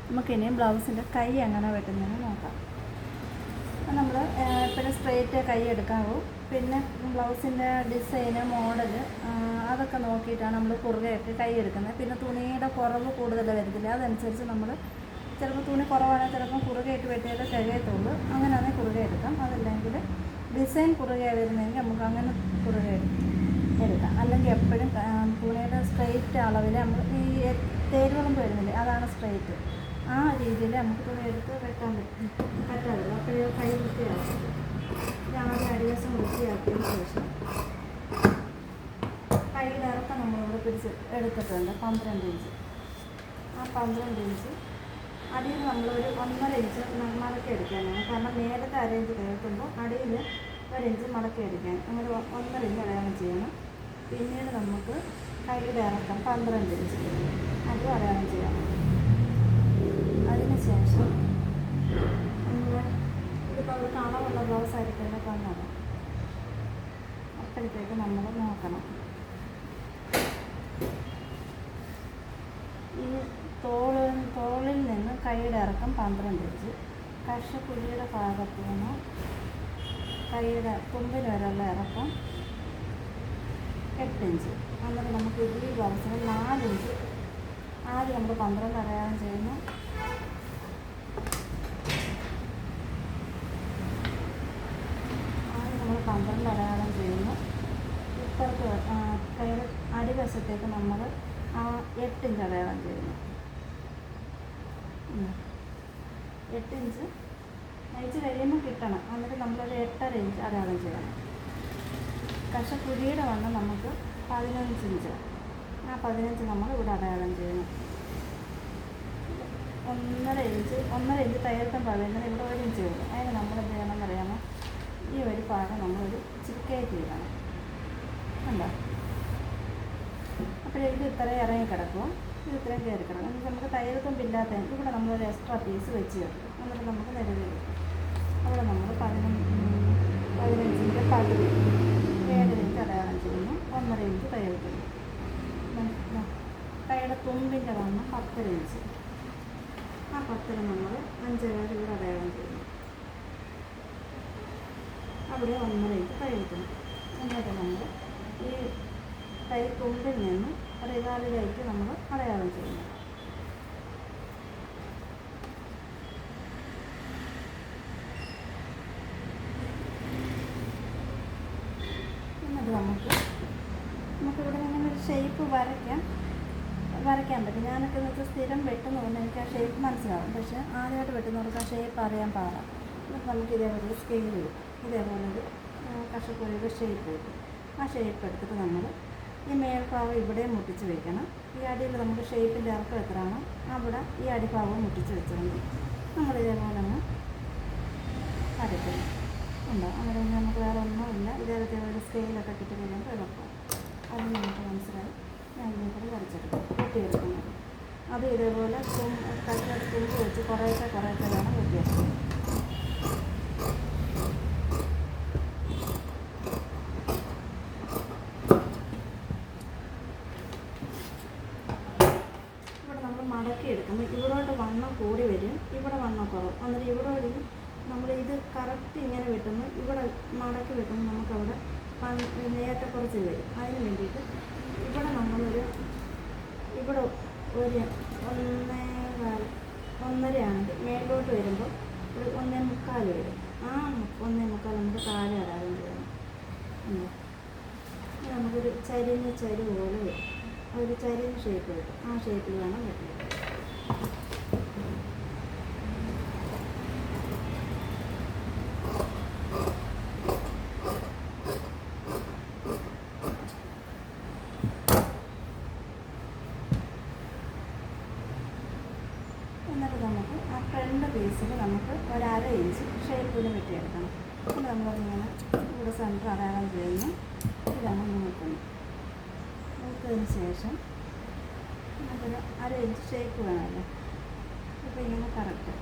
നമുക്കിനി ബ്ലൗസിൻ്റെ കൈ എങ്ങനെ വെട്ടുന്നതെന്ന് നോക്കാം. നമ്മൾ എപ്പോഴും സ്ട്രെയിറ്റ് കൈ എടുക്കാവൂ. പിന്നെ ബ്ലൗസിൻ്റെ ഡിസൈന്, മോഡല് അതൊക്കെ നോക്കിയിട്ടാണ് നമ്മൾ കുറുകയൊക്കെ കൈ എടുക്കുന്നത്. പിന്നെ തുണിയുടെ കുറവ് കൂടുതൽ വരത്തില്ല, അതനുസരിച്ച് നമ്മൾ ചിലപ്പോൾ തുണി കുറവാണെങ്കിൽ ചിലപ്പോൾ കുറുകയിട്ട് വെട്ടിയാലേ തികയത്തുള്ളൂ. അങ്ങനെയാണെങ്കിൽ കുറുക എടുക്കാം. അതല്ലെങ്കിൽ ഡിസൈൻ കുറുകെ വരുന്നതെങ്കിൽ നമുക്ക് അങ്ങനെ കുറുക എടുക്കാം. അല്ലെങ്കിൽ എപ്പോഴും തുണിയുടെ സ്ട്രെയിറ്റ് അളവിൽ നമ്മൾ ഈ തേരുവളമ്പ് വരുന്നില്ലേ, അതാണ് സ്ട്രെയിറ്റ്. ആ രീതിയിൽ നമുക്ക് തുണി എടുത്ത് വെട്ടാൻ പറ്റാറില്ല. അപ്പോഴേ കൈ വൃത്തിയാക്കും. ആദ്യം അടിവശം വൃത്തിയാക്കിയതിന് ശേഷം കൈയുടെ ഇറക്കം നമ്മളിവിടെ പിടിച്ച് എടുത്തിട്ടുണ്ട് 12 ഇഞ്ച്. ആ 12 ഇഞ്ച് അടിയിൽ നമ്മളൊരു 1.5 ഇഞ്ച് മടക്കി എടുക്കാനാണ്. കാരണം നേരത്തെ 1/2 ഇഞ്ച് കയറ്റുമ്പോൾ അടിയിൽ 1 ഇഞ്ച് മടക്കി എടുക്കാൻ അങ്ങനെ 1.5 ഇഞ്ച് അടയാളം ചെയ്യണം. പിന്നീട് നമുക്ക് കൈയുടെ ഇറക്കം 12 ഇഞ്ച് അതും അടയാളം ചെയ്യണം. അതിനുശേഷം നമ്മൾ ഇതിപ്പോൾ ഒരു കളറുള്ള ബ്ലൗസ് ആയിരിക്കില്ല തന്നത്, അപ്പോഴത്തേക്ക് നമ്മൾ നോക്കണം. ഈ തോളിൽ നിന്ന് കൈയുടെ ഇറക്കം 12 ഇഞ്ച്, കഷക്കുഴിയുടെ ഭാഗത്ത് നിന്ന് കൈയുടെ തുമ്പിൽ വരെയുള്ള ഇറക്കം 8 ഇഞ്ച്. എന്നിട്ട് നമുക്ക് ഈ ബ്ലൗസിന് 4 ഇഞ്ച് ആദ്യം നമ്മൾ 12 അടയാളം ചെയ്യുന്നു. ആദ്യം നമ്മൾ 12 അടയാളം ചെയ്യുന്നു. ഇപ്പുറത്ത് കൈയുടെ അടിവശത്തേക്ക് നമ്മൾ 8 ഇഞ്ച് അടയാളം ചെയ്യുന്നു. 8 ഇഞ്ച് നയിച്ച് കഴിയുമ്പോൾ കിട്ടണം. എന്നിട്ട് നമ്മളൊരു 8.5 ഇഞ്ച് അടയാളം ചെയ്യണം. കഷക്കുഴിയുടെ വണ്ണം നമുക്ക് 15 ഇഞ്ച്. ആ 15 നമ്മൾ ഇവിടെ അടയാളം ചെയ്യണം. 1.5 ഇഞ്ച് തയ്യൽത്തം പറയുന്നത് ഇവിടെ 1 ഇഞ്ച് വരും. അതിന് നമ്മൾ എന്ത് ചെയ്യണമെന്ന് അറിയാമോ, ഈ ഒരു ഭാഗം നമ്മളൊരു ചിരിക്കയറ്റി ഇടണം. ഉണ്ടോ? അപ്പോൾ ഇത് ഇത്രയും ഇറങ്ങി കിടക്കും, ഇത് ഇത്രയും കയറി കിടക്കും. എന്നിട്ട് നമുക്ക് തയ്യൽത്തുമ്പില്ലാത്ത ഇവിടെ നമ്മളൊരു എക്സ്ട്രാ പീസ് വെച്ച് കിടക്കും. എന്നിട്ട് നമുക്ക് നിലവിൽ അവിടെ നമ്മൾ 15-ൻ്റെ പകുതി 7 ഇഞ്ച് അടയാളം ചെയ്യുന്നു. 1.5 ഇഞ്ച് തയ്യൽത്തുമ്പ്. കൈയുടെ തുമ്പിൻ്റെ വണ്ണം 10 ഇഞ്ച്. ആ 10 നമ്മൾ 5.25 ഇവിടെ അടയാളം ചെയ്യുന്നു. അവിടെ 1.5 ഇഞ്ച് തയ്യൽത്തുമ്പ്. എന്നിട്ട് നമ്മൾ ഈ കൈ തുമ്പിൽ നിന്ന് റികാലിലേക്ക് നമ്മൾ അടയാളം ചെയ്യുന്നു. എന്നിട്ട് നമുക്കിവിടെ ഇങ്ങനെ ഒരു ഷേപ്പ് വരയ്ക്കാൻ പറ്റും. ഞാനൊക്കെ എന്ന് വെച്ചാൽ സ്ഥിരം വെട്ടുന്നതുകൊണ്ട് എനിക്ക് ആ ഷേപ്പ് മനസ്സിലാവും. പക്ഷേ ആദ്യമായിട്ട് വെട്ടുന്നവർക്ക് ആ ഷേപ്പ് അറിയാൻ പാടാം. എന്നിട്ട് നമുക്ക് ഇതേപോലെ സ്കെയിൽ വരും, ഇതേപോലൊരു കഷക്കുഴിയുടെ ഷേപ്പ് കിട്ടും. ആ ഷേപ്പ് എടുത്തിട്ട് നമ്മൾ ഈ മേൽഭാഗം ഇവിടെ മുട്ടിച്ച് വയ്ക്കണം. ഈ അടിയിൽ നമുക്ക് ഷേപ്പിൻ്റെ ഇറക്കം എത്രയാണോ അവിടെ ഈ അടിഭാഗവും മുട്ടിച്ച് വെച്ചുകൊണ്ട് നമ്മളിതേപോലെ ഒന്ന് വരയ്ക്കണം. ഉണ്ടോ? അങ്ങനെ നമുക്ക് വേറെ ഒന്നുമില്ല. ഇതേപോലത്തെ ഒരു സ്കെയിലൊക്കെ കിട്ടി കഴിയുമ്പോൾ എളുപ്പം അത് നമുക്ക് മനസ്സിലായി. ഞാൻ ഇതിനെക്കൂടി വരച്ചെടുക്കും, കൂട്ടിയെടുക്കുന്നത്. അത് ഇതേപോലെ കൈയുടെ തുമ്പ് വെച്ച് കുറേശ്ശെ വേണം കൂട്ടിയെടുക്കുന്നത്. മടക്കിയെടുക്കുമ്പോൾ ഇവിടോട്ട് വണ്ണം കൂടി വരും, ഇവിടെ വണ്ണം കുറവും. എന്നിട്ട് ഇവിടെ നമ്മൾ ഇത് കറക്റ്റ് ഇങ്ങനെ വെട്ടുമ്പോൾ ഇവിടെ മടക്കി വെക്കുമ്പോൾ നമുക്കവിടെ ഏറ്റക്കുറച്ചിൽ വരും. അതിന് വേണ്ടിയിട്ട് ഇവിടെ നമ്മളൊരു ഇവിടെ ഒരു 1.5 ആണെങ്കിൽ മേലോട്ട് വരുമ്പോൾ ഒരു 1.25 വരും. ആ 1.25 നമുക്ക് താഴെ അടയാളം ചെയ്യണം. നമുക്കൊരു ചരിവ് പോലെ വരും, ഒരു ചരിഞ്ഞ ഷേപ്പ് കിട്ടും. ആ ഷേപ്പിൽ വേണം വെട്ടിയത്. എന്നിട്ട് നമുക്ക് ആ ഫ്രണ്ട് പീസിൽ നമുക്ക് 1/2 ഇഞ്ച് ഷേപ്പിൽ വെട്ടിയെടുക്കണം. പിന്നെ നമ്മളതിങ്ങനെ ഇവിടെ സെൻറ്റർ അടയാളം ചെയ്യുന്നു. ഇതാണ് നോക്കുന്നത്. നോക്കിയതിന് ശേഷം നമുക്കൊരു 1/2 ഇഞ്ച് ഷേപ്പ് വേണമല്ലോ. അപ്പോൾ ഇങ്ങനെ കറക്റ്റ്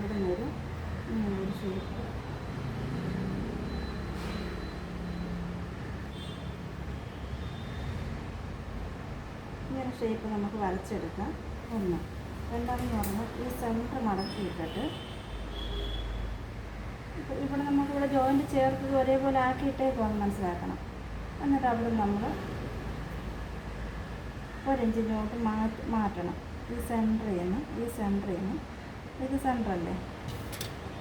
ഇവിടെ നിന്നൊരു ഇങ്ങനൊരു ഷേപ്പ് ഇങ്ങനെ ഷേപ്പ് നമുക്ക് വരച്ചെടുക്കാം. ഒന്ന് രണ്ടാമെന്ന് പറഞ്ഞാൽ ഈ സെൻറ്റർ മടക്കിയിട്ടിട്ട് ഇവിടെ നമുക്കിവിടെ ജോയിൻറ്റ് ചേർത്തത് ഒരേപോലെ ആക്കിയിട്ടേക്കുവാണ് മനസ്സിലാക്കണം. എന്നിട്ട് അവിടെ നമ്മൾ 1 ഇഞ്ച് ഇങ്ങോട്ട് മാറ്റണം. ഈ സെൻറ്ററിൽ നിന്ന് ഇത് സെൻറ്ററല്ലേ,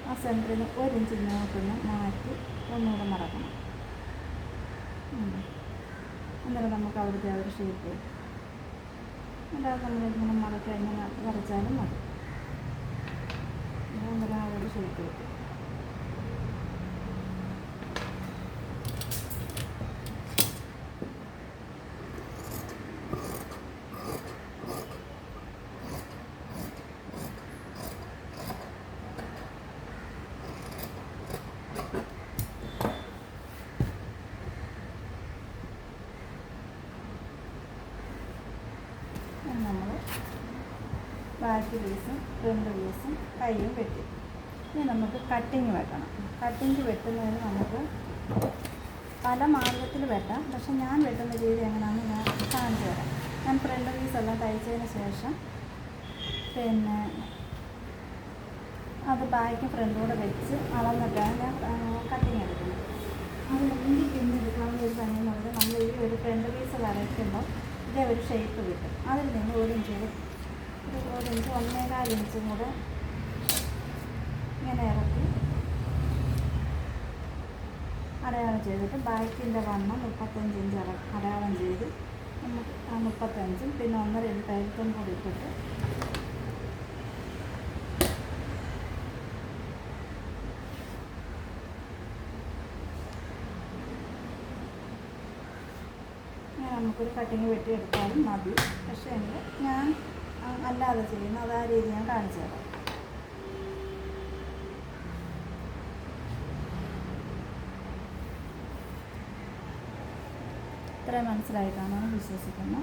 ആ സെൻറ്ററിൽ നിന്ന് 1 ഇഞ്ച് ഇങ്ങോട്ടൊന്ന് മാറ്റി ഒന്നുകൂടെ മടക്കണം. അന്നേരം നമുക്ക് അവിടുത്തെ ഒരു ഷേപ്പ് അല്ലാതെ നമ്മളിങ്ങനെ മടക്കി ഇങ്ങനെ വരച്ചാലും മതി. അന്നേരം ആ ഒരു ഷേപ്പ് കിട്ടും. നമ്മൾ ബാക്ക് പീസും ഫ്രണ്ട് പീസും കൈയും വെട്ടി. ഇനി നമുക്ക് കട്ടിങ് വെട്ടണം. കട്ടിങ് വെട്ടുന്നതിന് നമുക്ക് പല മാർഗത്തിൽ വെട്ടാം. പക്ഷെ ഞാൻ വെട്ടുന്ന രീതി എങ്ങനെയാണെന്ന് ഞാൻ കാണിച്ചു തരാം. ഞാൻ ഫ്രണ്ട് പീസെല്ലാം തയ്ച്ചതിന് ശേഷം പിന്നെ അത് ബാക്കും ഫ്രണ്ടും കൂടെ വെച്ച് അളന്നിട്ടാണ് ഞാൻ കട്ടിങ് എടുക്കുന്നത്. അത് എന്ത് പിന്നെടുക്കാവുന്ന ഒരു പണി എന്ന് പറഞ്ഞാൽ നമ്മൾ ഈ ഒരു ഫ്രണ്ട് പീസ് വരയ്ക്കുമ്പോൾ ഇതേ ഒരു ഷേപ്പ് കിട്ടും. അതിൽ നിന്ന് 1 ഇഞ്ച് 1.25 ഇഞ്ചും കൂടെ ഇങ്ങനെ ഇറക്കി അടയാളം ചെയ്തിട്ട് ബാക്കിൻ്റെ വണ്ണം 35 ഇഞ്ച് അടയാളം ചെയ്ത് നമുക്ക് ആ 35 പിന്നെ 1.5 ഇഞ്ച് കഴുത്തും കൂടി ഇട്ടിട്ട് നമുക്കൊരു കട്ടിങ് വെട്ടിയെടുത്താലും മതി. പക്ഷേ ഞാൻ അല്ലാതെ ചെയ്യുന്നു, അത് ആ രീതി ഞാൻ കാണിച്ചു തരാം. ഇത്രയും മനസ്സിലായിട്ടാണെന്ന് വിശ്വസിക്കുന്നു.